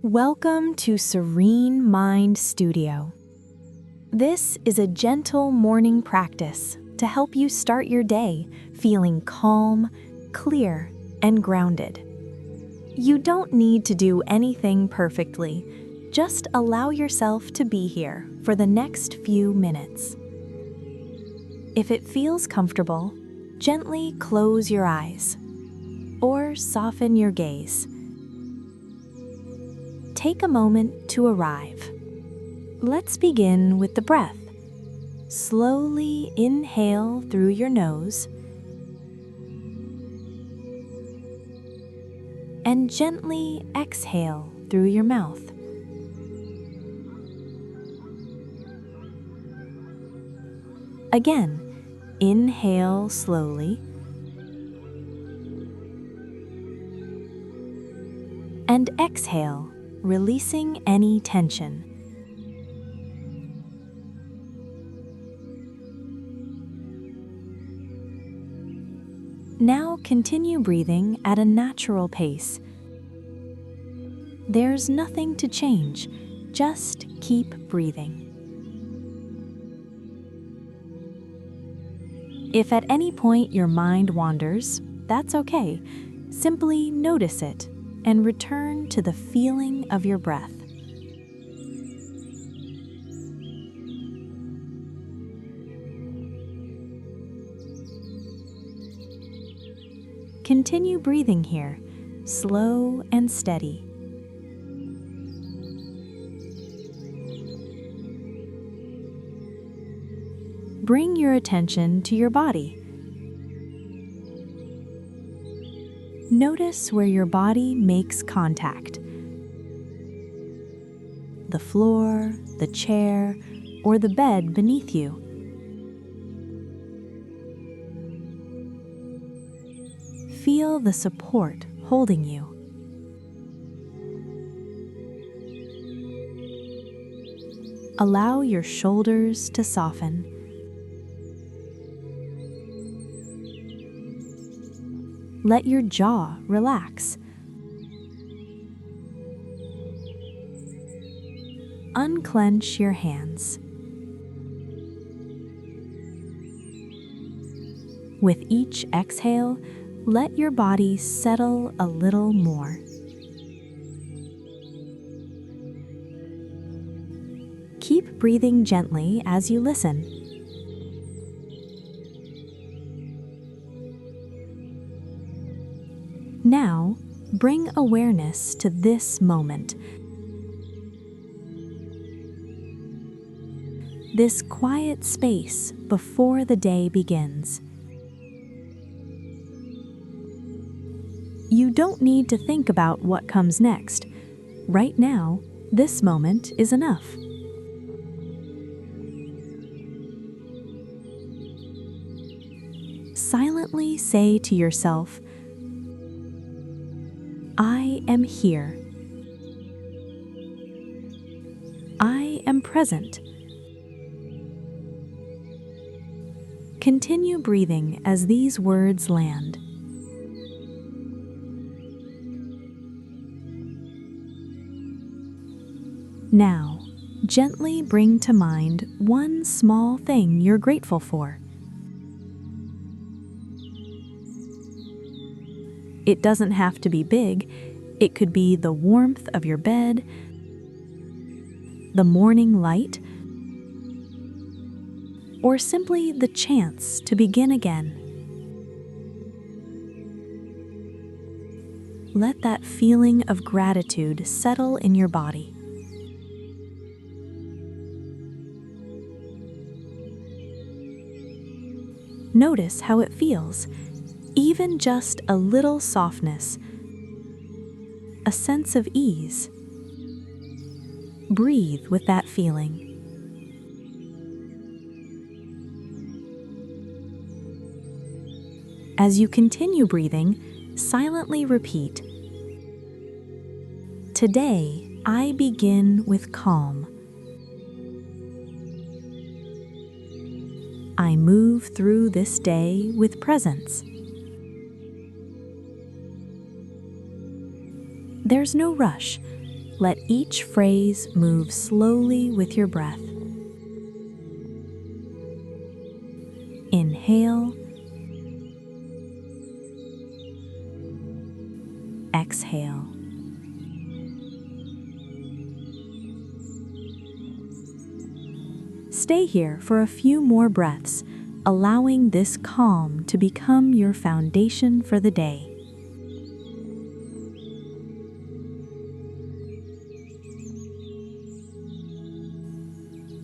Welcome to Serene Mind Studio. This is a gentle morning practice to help you start your day feeling calm, clear, and grounded. You don't need to do anything perfectly. Just allow yourself to be here for the next few minutes. If it feels comfortable, gently close your eyes or soften your gaze. Take a moment to arrive. Let's begin with the breath. Slowly inhale through your nose and gently exhale through your mouth. Again, inhale slowly and exhale, releasing any tension. Now continue breathing at a natural pace. There's nothing to change, just keep breathing. If at any point your mind wanders, that's okay. Simply notice it and return to the feeling of your breath. Continue breathing here, slow and steady. Bring your attention to your body. Notice where your body makes contact. The floor, the chair, or the bed beneath you. Feel the support holding you. Allow your shoulders to soften. Let your jaw relax. Unclench your hands. With each exhale, let your body settle a little more. Keep breathing gently as you listen. Now, bring awareness to this moment. This quiet space before the day begins. You don't need to think about what comes next. Right now, this moment is enough. Silently say to yourself, I am here. I am present. Continue breathing as these words land. Now, gently bring to mind one small thing you're grateful for. It doesn't have to be big. It could be the warmth of your bed, the morning light, or simply the chance to begin again. Let that feeling of gratitude settle in your body. Notice how it feels, even just a little softness, a sense of ease. Breathe with that feeling. As you continue breathing, silently repeat, today I begin with calm. I move through this day with presence. There's no rush, Let each phrase move slowly with your breath. Inhale, exhale. Stay here for a few more breaths, allowing this calm to become your foundation for the day.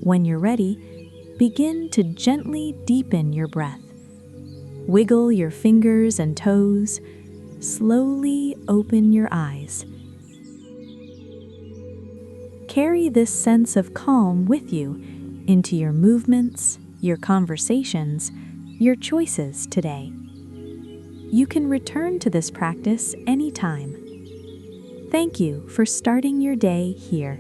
When you're ready, begin to gently deepen your breath. Wiggle your fingers and toes. Slowly open your eyes. Carry this sense of calm with you into your movements, your conversations, your choices today. You can return to this practice anytime. Thank you for starting your day here.